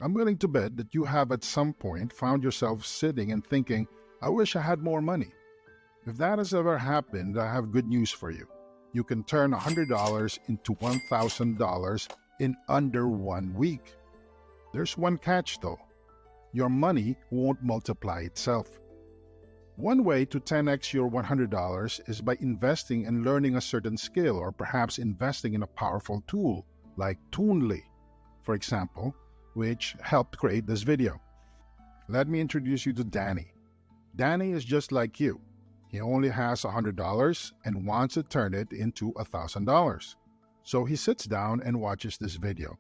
I'm willing to bet that you have at some point found yourself sitting and thinking, I wish I had more money. If that has ever happened, I have good news for you. You can turn $100 into $1,000 in under 1 week. There's one catch though. Your money won't multiply itself. One way to 10x your $100 is by investing and learning a certain skill, or perhaps investing in a powerful tool like Toonly, for example, which helped create this video. Let me introduce you to Danny. Danny is just like you. He only has $100 and wants to turn it into $1,000. So he sits down and watches this video.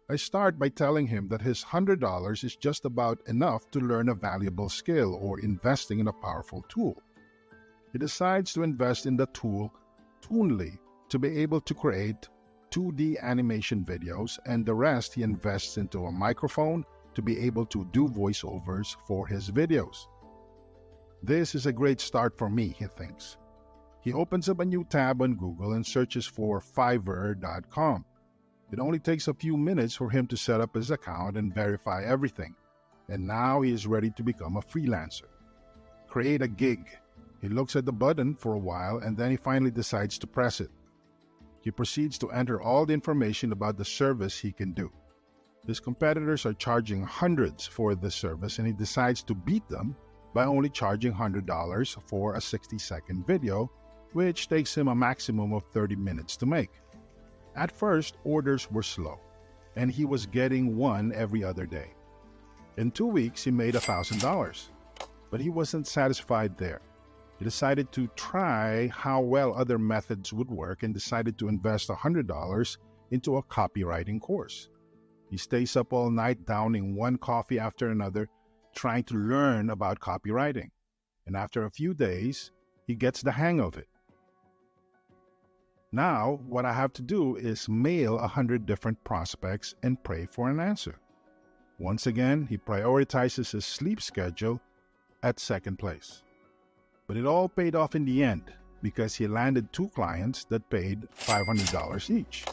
I start by telling him that his $100 is just about enough to learn a valuable skill or investing in a powerful tool. He decides to invest in the tool Toonly to be able to create 2D animation videos, and the rest he invests into a microphone to be able to do voiceovers for his videos. This is a great start for me, he thinks. He opens up a new tab on Google and searches for Fiverr.com. It only takes a few minutes for him to set up his account and verify everything. And now he is ready to become a freelancer. Create a gig. He looks at the button for a while and then he finally decides to press it. He proceeds to enter all the information about the service he can do. His competitors are charging hundreds for this service and he decides to beat them by only charging $100 for a 60-second video, which takes him a maximum of 30 minutes to make. At first, orders were slow, and he was getting one every other day. In 2 weeks, he made $1,000, but he wasn't satisfied there. He decided to try how well other methods would work and decided to invest $100 into a copywriting course. He stays up all night downing one coffee after another, trying to learn about copywriting. And after a few days, he gets the hang of it. Now, what I have to do is mail 100 different prospects and pray for an answer. Once again, he prioritizes his sleep schedule at second place. But it all paid off in the end because he landed 2 clients that paid $500 each.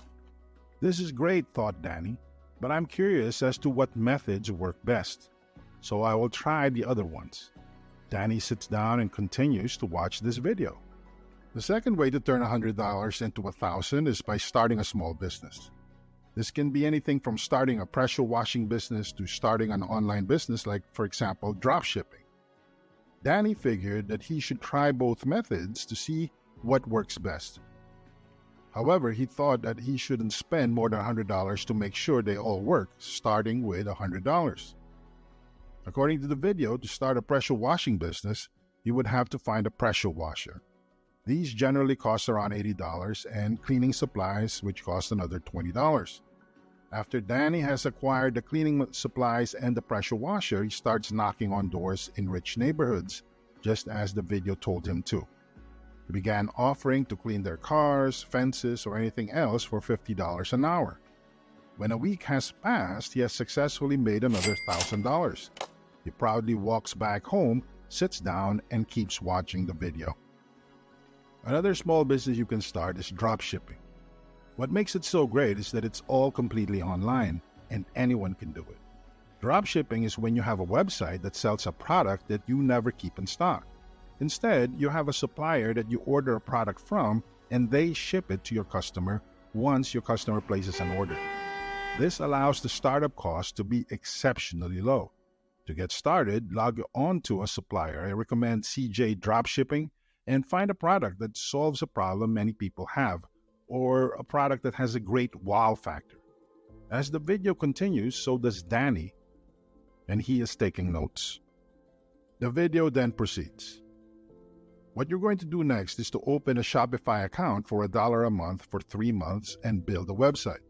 This is great, thought Danny, but I'm curious as to what methods work best. So I will try the other ones. Danny sits down and continues to watch this video. The second way to turn $100 into $1,000 is by starting a small business. This can be anything from starting a pressure washing business to starting an online business like, for example, dropshipping. Danny figured that he should try both methods to see what works best. However, he thought that he shouldn't spend more than $100 to make sure they all work, starting with $100. According to the video, to start a pressure washing business, you would have to find a pressure washer. These generally cost around $80, and cleaning supplies, which cost another $20. After Danny has acquired the cleaning supplies and the pressure washer, he starts knocking on doors in rich neighborhoods, just as the video told him to. He began offering to clean their cars, fences, or anything else for $50 an hour. When a week has passed, he has successfully made another $1,000. He proudly walks back home, sits down, and keeps watching the video. Another small business you can start is dropshipping. What makes it so great is that it's all completely online, and anyone can do it. Dropshipping is when you have a website that sells a product that you never keep in stock. Instead, you have a supplier that you order a product from, and they ship it to your customer once your customer places an order. This allows the startup cost to be exceptionally low. To get started, log on to a supplier. I recommend CJ Dropshipping and find a product that solves a problem many people have, or a product that has a great wow factor. As the video continues, so does Danny, and he is taking notes. The video then proceeds. What you're going to do next is to open a Shopify account for $1 a month for 3 months and build a website.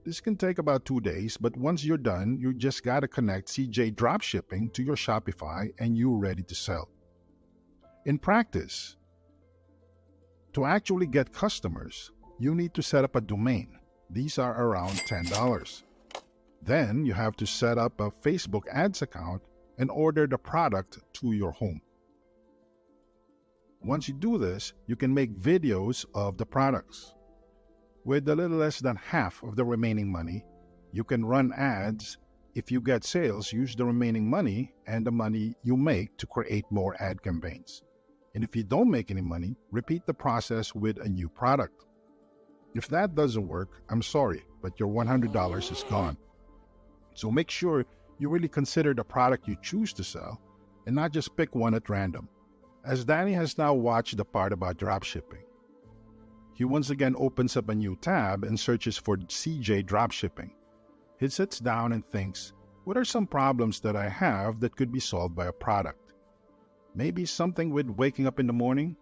This can take about 2 days, but once you're done, you just gotta connect CJ Dropshipping to your Shopify and you're ready to sell. In practice, to actually get customers, you need to set up a domain. These are around $10. Then you have to set up a Facebook ads account and order the product to your home. Once you do this, you can make videos of the products. With a little less than half of the remaining money, you can run ads If you get sales, use the remaining money and the money you make to create more ad campaigns. And if you don't make any money, repeat the process with a new product. If that doesn't work, I'm sorry, but your $100 is gone. So make sure you really consider the product you choose to sell and not just pick one at random. As Danny has now watched the part about dropshipping, he once again opens up a new tab and searches for CJ dropshipping. He sits down and thinks, what are some problems that I have that could be solved by a product? Maybe something with waking up in the morning?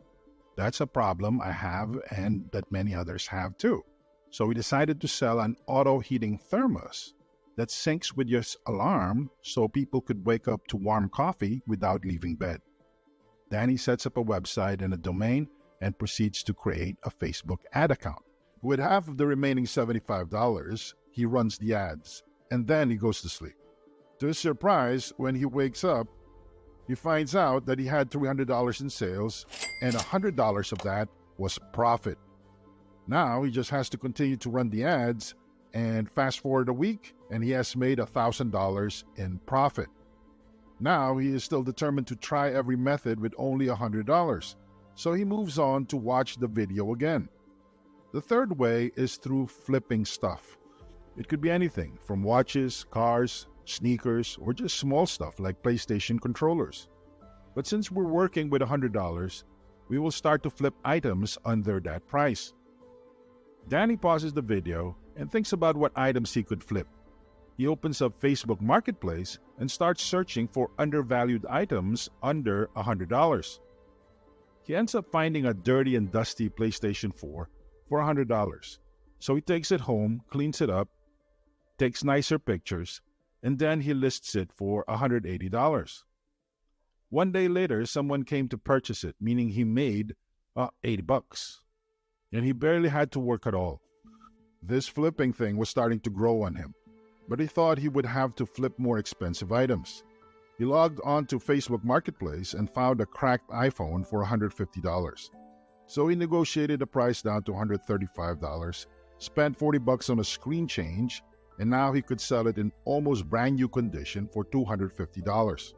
That's a problem I have and that many others have too. So we decided to sell an auto heating thermos that syncs with your alarm so people could wake up to warm coffee without leaving bed. Danny sets up a website and a domain and proceeds to create a Facebook ad account. With half of the remaining $75, he runs the ads, and then he goes to sleep. To his surprise, when he wakes up, he finds out that he had $300 in sales, and $100 of that was profit. Now he just has to continue to run the ads, and fast forward a week, and he has made $1,000 in profit. Now he is still determined to try every method with only $100. So he moves on to watch the video again. The third way is through flipping stuff. It could be anything from watches, cars, sneakers, or just small stuff like PlayStation controllers. But since we're working with $100, we will start to flip items under that price. Danny pauses the video and thinks about what items he could flip. He opens up Facebook Marketplace and starts searching for undervalued items under $100. He ends up finding a dirty and dusty PlayStation 4 for $100. So he takes it home, cleans it up, takes nicer pictures, and then he lists it for $180. One day later, someone came to purchase it, meaning he made $80. And he barely had to work at all. This flipping thing was starting to grow on him, but he thought he would have to flip more expensive items. He logged onto Facebook Marketplace and found a cracked iPhone for $150. So he negotiated the price down to $135, spent $40 on a screen change, and now he could sell it in almost brand new condition for $250.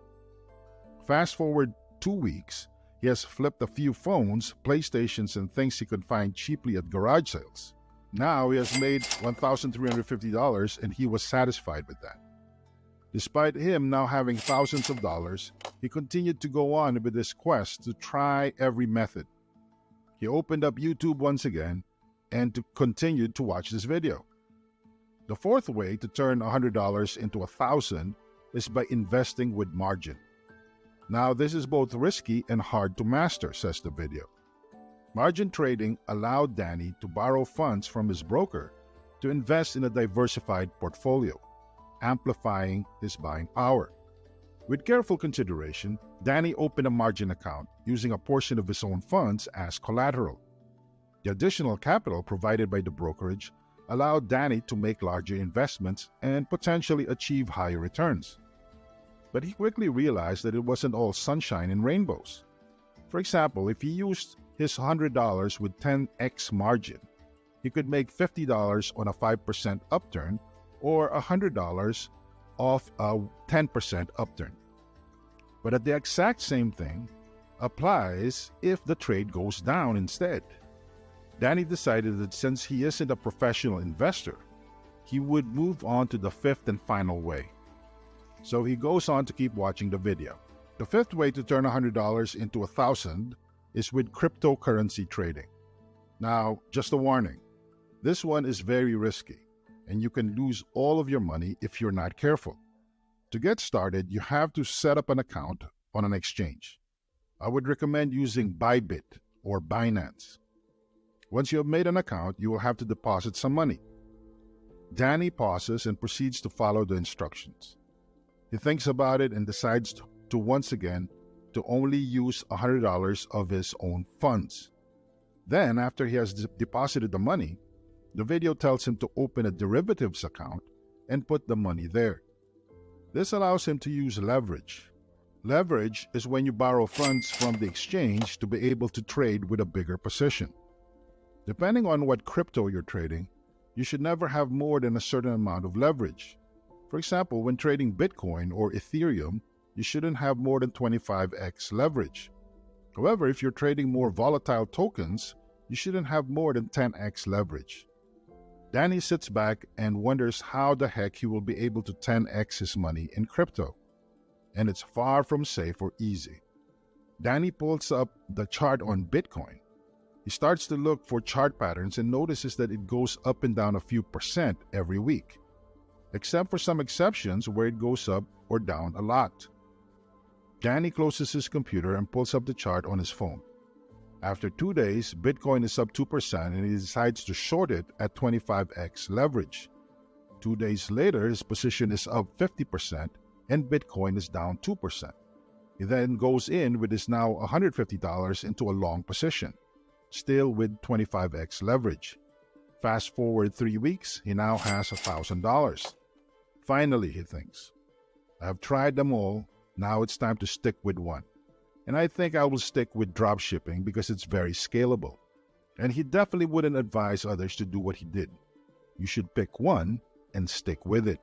Fast forward 2 weeks, he has flipped a few phones, PlayStations, and things he could find cheaply at garage sales. Now he has made $1,350 and he was satisfied with that. Despite him now having thousands of dollars, he continued to go on with his quest to try every method. He opened up YouTube once again and continued to watch this video. The fourth way to turn $100 into $1,000 is by investing with margin. Now this is both risky and hard to master, says the video. Margin trading allowed Danny to borrow funds from his broker to invest in a diversified portfolio, amplifying his buying power. With careful consideration, Danny opened a margin account using a portion of his own funds as collateral. The additional capital provided by the brokerage allowed Danny to make larger investments and potentially achieve higher returns. But he quickly realized that it wasn't all sunshine and rainbows. For example, if he used his $100 with 10x margin, he could make $50 on a 5% upturn or $100 off a 10% upturn. But at the exact same thing applies if the trade goes down instead. Danny decided that since he isn't a professional investor, he would move on to the fifth and final way. So he goes on to keep watching the video. The fifth way to turn $100 into $1,000 is with cryptocurrency trading. Now, just a warning, this one is very risky, and you can lose all of your money if you're not careful. To get started, you have to set up an account on an exchange. I would recommend using Bybit or Binance. Once you have made an account, you will have to deposit some money. Danny pauses and proceeds to follow the instructions. He thinks about it and decides to once again to only use $100 of his own funds. Then, after he has deposited the money, the video tells him to open a derivatives account and put the money there. This allows him to use leverage. Leverage is when you borrow funds from the exchange to be able to trade with a bigger position. Depending on what crypto you're trading, you should never have more than a certain amount of leverage. For example, when trading Bitcoin or Ethereum, you shouldn't have more than 25x leverage. However, if you're trading more volatile tokens, you shouldn't have more than 10x leverage. Danny sits back and wonders how the heck he will be able to 10x his money in crypto. And it's far from safe or easy. Danny pulls up the chart on Bitcoin. He starts to look for chart patterns and notices that it goes up and down a few percent every week, except for some exceptions where it goes up or down a lot. Danny closes his computer and pulls up the chart on his phone. After 2 days, Bitcoin is up 2% and he decides to short it at 25x leverage. 2 days later, his position is up 50% and Bitcoin is down 2%. He then goes in with his now $150 into a long position, still with 25x leverage. Fast forward 3 weeks, he now has $1,000. Finally, he thinks, I have tried them all, now it's time to stick with one. And I think I will stick with dropshipping because it's very scalable. And he definitely wouldn't advise others to do what he did. You should pick one and stick with it.